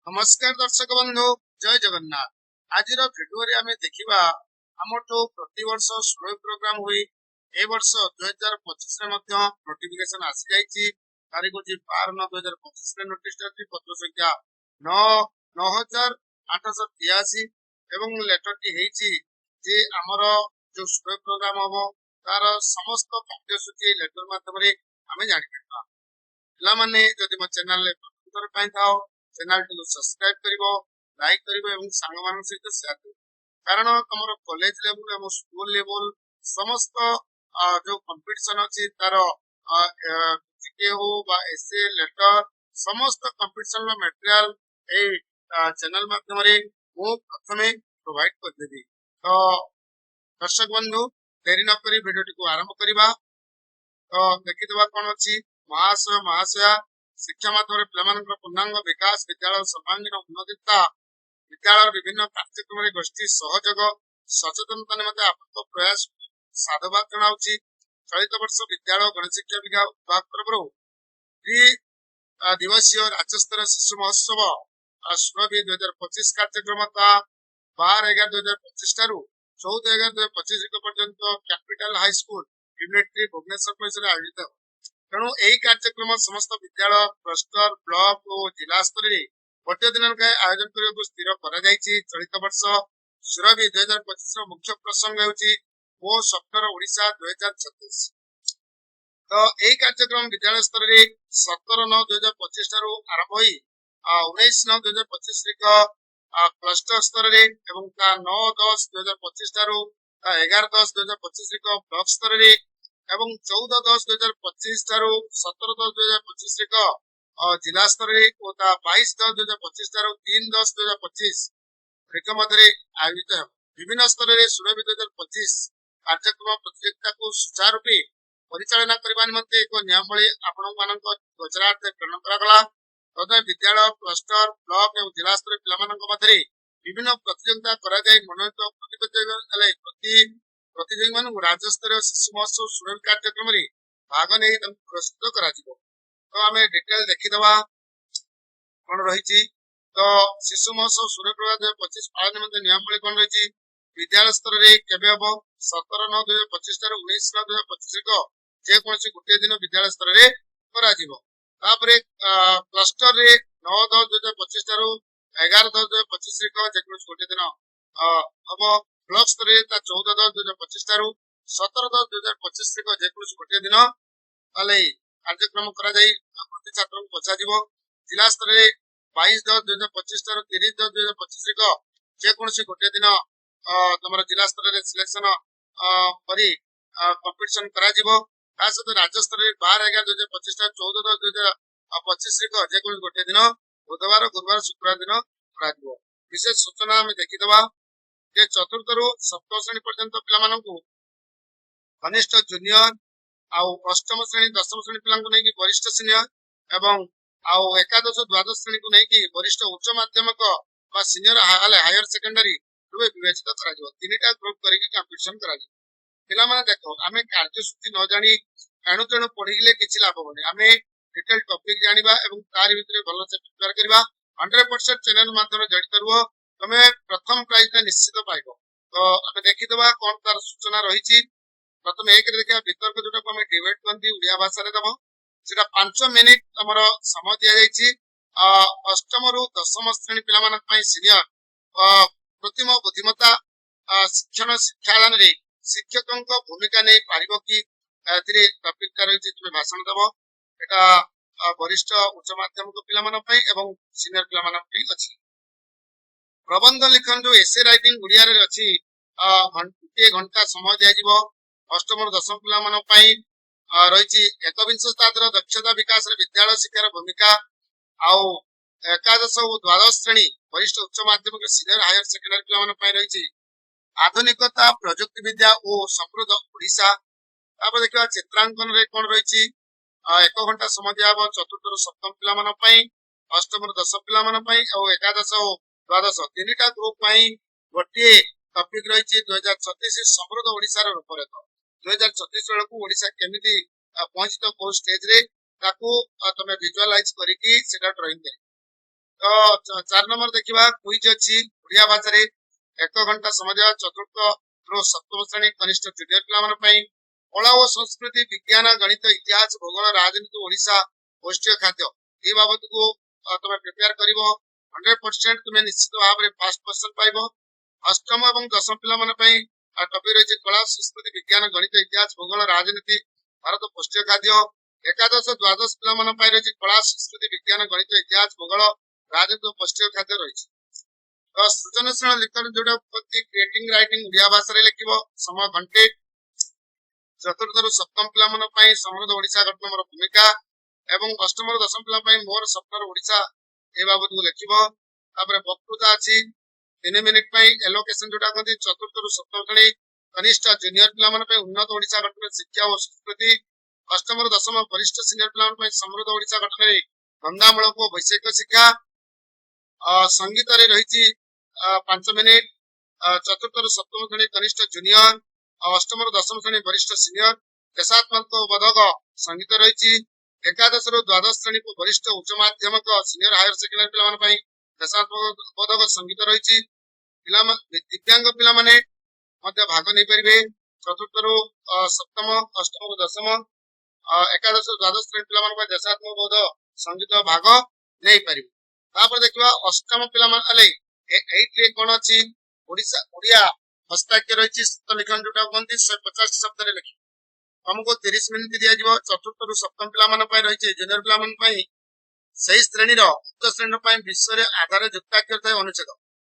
नमस्कार दर्शक बंधु जय जगन्नाथ। आज भिडियो रे आमे देखिबा हमर जो प्रतिवर्ष स्लो प्रोग्राम हुई ए वर्ष 2025 रे मध्य नोटिफिकेशन आसी जाईची। तारीख होची 12/9/2025 रे नोटिस जाची पत्र संख्या 9883 एवं लेटर टी हेची जे हमर जो स्लो प्रोग्राम हबो तार समस्त कार्यसूची लेटर माध्यम रे आमे जानि परबा। पिला माने जदि मो चैनल रे प्रथम पाई थाओ चैनल को सब्सक्राइब करिवो, लाइक करिवो एवं संग मान सहित शेयर करिवो। कारण तमरो कॉलेज लेवल एवं स्कूल लेवल समस्त जो कंपटीशन अछि तार जीके हो बा एसए लेटर समस्त competition raw material A channel माध्यम रे मो प्रथमे प्रोवाइड कर देबी। तो दर्शक बंधु देरी न करी वीडियो को आरंभ करिबा। तो देखिदवा कोन अछि महाशय महाशया शिक्षा माध्यम पिलाମାନଙ୍କର ପୂର୍ଣ୍ଣାଙ୍ଗ ବିକାଶ ବିଦ୍ୟାଳୟ ସର୍ବାଙ୍ଗୀନ ଉନ୍ନତିତା ବିଦ୍ୟାଳୟର ବିଭିନ୍ନ କାର୍ଯ୍ୟକ୍ରମରେ ଗୋଷ୍ଠୀ ସହଯୋଗ ସଚେତନତା ନିମନ୍ତେ ଆପଣଙ୍କ ପ୍ରୟାସ ସାଧୁବାଦ ଜଣାଉଛି। ଚଳିତ ବର୍ଷ ବିଦ୍ୟାଳୟ ଗଣଶିକ୍ଷା ବିଭାଗ ତରଫରୁ ଦିବसीय राज्यस्तरीय शिशु महोत्सव सुरभि 2025 कार्यक्रम 12/11/2025 ठारू 14/11/2025 पर्यंत capital high school unit Bhubaneswar परिसर आयोजित। तेणु यही कार्यक्रम समस्त विद्यालय क्लस्टर ब्लॉक और जिला स्तर में गोटे दिन आयोजन करने को स्थिर चलित वर्ष सुरभि 2025 मुख्य प्रसंग होची वो स्वप्नर ओडिशा 2036। तो यही कार्यक्रम विद्यालय स्तर में 17/9/2025 ठारू आरंभ होई 19/9/2025 क्लस्टर स्तर में एवं 9/10/2025 ठारू 11/10/2025 ब्लॉक स्तर में एवं 14/10/2025 ठारू 17/10/2025 जिला स्तर में और 22/10/2025 ठारू 3/10/2025 मध्य आयोजित है। विभिन्न स्तर में सुरभि 2025 कार्यक्रम प्रतियोगिता को सुचारू रूपे परिचालना करने निमंते एक नियमावली आपण मानक गोचरार्थ प्रणयन करागला। तथा विद्यालय क्लस्टर ब्लॉक एवं जिला स्तर पिलाମାନଙ୍କ मध्य विभिन्न प्रतियोगिता करा जाय मनोनीत प्रतियोगी ମାନଙ୍କୁ राज्य स्तरीय शिशु महोत्सव सुरभि कार्यक्रम रे भाग नहीं पुरस्कृत करा जिवो। तो आमे डिटेल देखिदवा कोन रहिची। तो शिशु महोत्सव सुरभि 2025 पालन निमंते नियमावली कोन रहिची विद्यालय स्तर रे केबे हबो 17/9/2025 ठारू 19/9/2025 जे कोनसी गुटे दिन विद्यालय स्तर रे करा जिवो। तापरे क्लस्टर रे 9/10/2025 ठारू 11/10/2025 जे कोनसी गुटे दिन हबो। ब्लॉक स्तर रे 14/10/2025 ठारू 17/10/2025 जे कोनसी गुटे दिन ताले कार्यक्रम करा जाई प्रति छात्र को पछा जिवो। जिला स्तर रे 22/10/2025 ठारू 30/10/2025 जे कोनसी गुटे दिन तमर जिला स्तर रे सिलेक्शन करी कंपटीशन करा जिवो। ता सहित राज्य स्तर रे 12/11/2025 ठारू 14/10/2025 जे कोनसी गुटे दिन बुधवार गुरुवार शुक्रवार दिन करा जिवो। विशेष सूचना हम देखिदवा जे चतुर्थ रु सप्तम श्रेणी पर्यंत पिलाମାନଙ୍କୁ कनिष्ठ जूनियर आउ अष्टम श्रेणी दशम श्रेणी पिलाଙ୍କୁ ନେଇକି वरिष्ठ सीनियर एवं आउ एकादश द्वादश श्रेणी को ନେଇକି वरिष्ठ उच्च माध्यमिक बा सीनियर हायर सेकेंडरी रुपे विवेचित करा जिवो। तीनटा ग्रुप करिके कंपटीशन करा जिवो। पिला माने देखो आमे कार्यसूची न जानी एणु तेणु पढिले किछि लाभ होनी। आमे डिटेल टॉपिक जानिबा एवं तारि भितरे भलो से प्रिपेयर करबा 100% चैनल माध्यम जडित रुओ तमे प्रथम प्राइज ता निश्चित पाइबो। तो आमे देखिदवा कोन तार सूचना रहिछि। प्रथम एक रे देखा वितर्क जोटा को आमे डिबेट करती उड़िया भाषा रे दबो सेटा 5 मिनिट हमर समय दिया जायछि। अष्टम रु दशम श्रेणी पिला मानक पई सीनियर प्रतिम बुद्धिमत्ता शिक्षण शिक्षादान रे शिक्षकक भूमिका नै पारिबो कि एथिरे टॉपिक का रहिछि तुमे भाषण दबो। एटा वरिष्ठ उच्च माध्यमिक पिला मानक पई एवं सीनियर पिला मानक पई अछि। प्रबंध लिखन जो एसे राइटिंग उड़िया रे अछि घंटे घंटा समय दिया जिवो। अष्टम और दशम पिला मानक पई रहिछि एकविंश शताब्दीर दक्षता विकास रे विद्यालय शिक्षार भूमिका आउ एकादश और द्वादश श्रेणी वरिष्ठ उच्च माध्यमिक सीनियर हायर सेकेंडरी पिला मानक पई रहिछि आधुनिकता प्रयुक्ति विद्या और समृद्ध ओडिशा। तापर देखिबा चित्रांकन रे कोन रहिछि 1 घंटा समय दियाबो चतुर्थ रु सप्तम पिला मानक पई अष्टम और दशम पिला मानक पई और एकादश और द्वादश तीनटा ग्रुप पई गोटे टॉपिक रहिछि 2036 समृद्ध ओडिशा रो रूपरेखा। 2036 बेलकू ओडिशा केमिति पहुंचित को स्टेज रे ताकू तमे विजुअलाइज करिकी सेटा ड्राइंग करी। तो 4 नंबर देखा क्विज अच्छी ओडिया भाषा 1 घंटा समय देवा चतुर्थ रु सप्तम श्रेणी कनिष्ठ जूनियर पिला कला और संस्कृति विज्ञान गणित इतिहास भूगोल राजनीति ओडिशा पौष्टिक खाद्य ये बाबत को तुम प्रिपेयर कर 100% तुम निश्चित भाव में 5% पाइब। अष्टम और दशम पिला टॉपिक रही कला संस्कृति विज्ञान गणित इतिहास भूगोल राजनीति भारत पौष्टिक खाद्य। एकादश द्वादश पिला रही कला संस्कृति विज्ञान गणित इतिहास भूगोल राजनीति पौष्टिक खाद्य रही। तो सृजनशील लिखन जोटा क्रिएटिंग राइटिंग ओडिया भाषा लिख समय घंटे। चतुर्थ रु सप्तम पिला समृद्ध ओडिशा गठन मोर भूमिका एवं अष्टम रु दशम पिला मोर स्वप्नर ओडिशा ए बाबत को लिख। वक्तृता अच्छी 3 मिनिट एलोकेशन जोटा कहते चतुर्थ रु सप्तम श्रेणी कनिष्ठ जूनियर पिला उन्नत ओडिशा गठन शिक्षा और संस्कृति। अष्टम रु दशम वरिष्ठ सीनियर पिला समृद्ध ओडिशा गठन गंगामूलक वैषयिक शिक्षा। संगीत रही 5 मिनिट। चतुर्थ रु सप्तम श्रेणी कनिष्ठ जूनियर अष्टम रु दशम श्रेणी वरिष्ठ सीनियर देशात्मक बोधक संगीत रही। एकादश रु द्वादश श्रेणी वरिष्ठ उच्च माध्यमिक सीनियर हायर सेकेंडरी पिला देशात्मक बोधक संगीत रही। दिव्यांग पिला भाग नहीं पारे। चतुर्थ रु सप्तम अष्टम रु दशम एकादश द्वादश श्रेणी पिला देशात्मक बोध संगीत भाग नहीं पारे। देखा अष्टम पिला कौन अच्छी ओडिया हस्ताक्षर रही लिखन जोटा कहते 150 शब्द लिख तुमको 30 मिनिट दिया। चतुर्थ रु सप्तम पिला रही जूनियर पिला श्रेणी उच्च श्रेणी विषय आधार युक्ताक्षर थे अनुच्छेद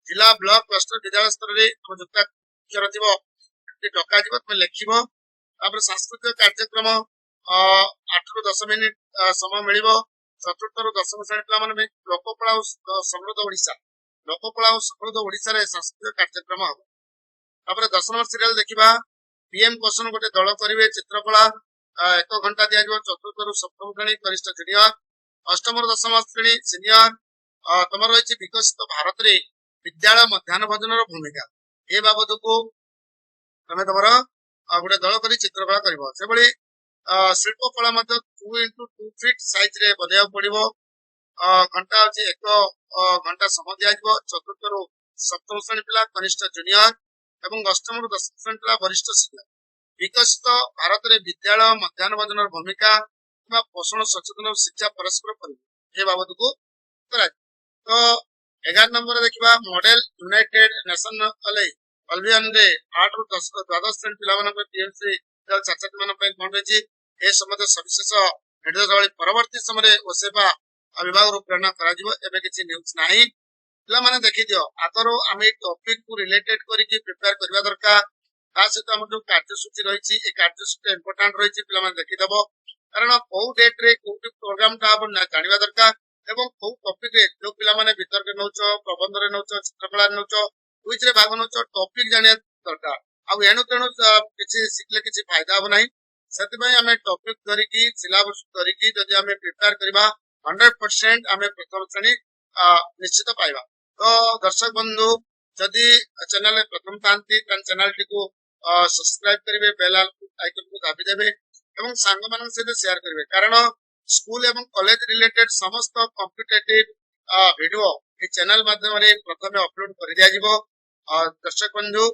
जिला ब्लॉक क्लस्टर विद्यालय स्तर में युक्ताक्षर थी डक तुम लिख। सांस्कृतिक कार्यक्रम 8 रु 10 मिनिट समय मिल। चतुर्थ रु दशम श्रेणी पिला लोककला समृद्ध ओडिशा लोककला समृद्ध ओडिशा सांस्कृतिक कार्यक्रम हम। 10 नंबर सीरियल देखा पीएम क्वेश्चन गोटे दल करेंगे चित्रकला 1 घंटा दिया। चतुर्थ रु सप्तम श्रेणी कनिष्ठ जूनियर अष्टम रु दशम श्रेणी सीनियर तुम रही विकसित भारत में विद्यालय मध्याह्न भोजन भूमिका ये बाबद को तुम तुम गोटे दल कर चित्रकला कर शिल्पकला 2 into 2 फीट साइज रे बदया पड़ो। घंटा अच्छी 1 घंटा समय दिया। चतुर्थ रु सप्तम श्रेणी पिला कनिष्ठ जूनियर एवं अष्टम रु दशम श्रेणी पिला वरिष्ठ सीनियर विकसित भारत में विद्यालय मध्याह्न भोजन भूमिका पोषण सचेतन शिक्षा परस्पर कर बाबद को तो 11 नंबर देखा मॉडल यूनाइटेड नेशन अल्बियन 8 रु 12 श्रेणी पिला टीएमसी छात्र कौन रही ए समय सविशेष निर्देशावली परवर्ती समय ओसेवा विभाग प्रेरणा किसी न्यूज ना पे देखी दियो आगर आम टॉपिक को रिलेटेड करके प्रिपेयर करवा दरकार। सहित आम जो कार्यसूची रही कार्यसूची इंपोर्टाट रही पे देखीदेव कारण कौ डेट रे कौटी प्रोग्राम टा जानवा दरकार एवं कौ टॉपिक रे जो पिला वितर्क नौच प्रबंध रे नौच चित्रकला नौच क्विज रे भाग नौच टॉपिक जानिया दरकार आउ एणु तेणु किसी शिखले किसी फायदा हम ना से टॉपिक धरिकी सिलेबस धरिकी जदि आम प्रिपेयर करवा 100% आम प्रथम श्रेणी निश्चित पाइबा। तो दर्शक बंधु जदि चैनल प्रथम था चैनल टी को सब्सक्राइब करेंगे बेल आइकन को दाबी देवे एवं सांग मान सहित शेयर करेंगे कारण स्कूल एवं कॉलेज रिलेटेड समस्त कॉम्पिटिटिव वीडियो ये चैनल माध्यम प्रथम अपलोड कर दिया। दर्शक बंधु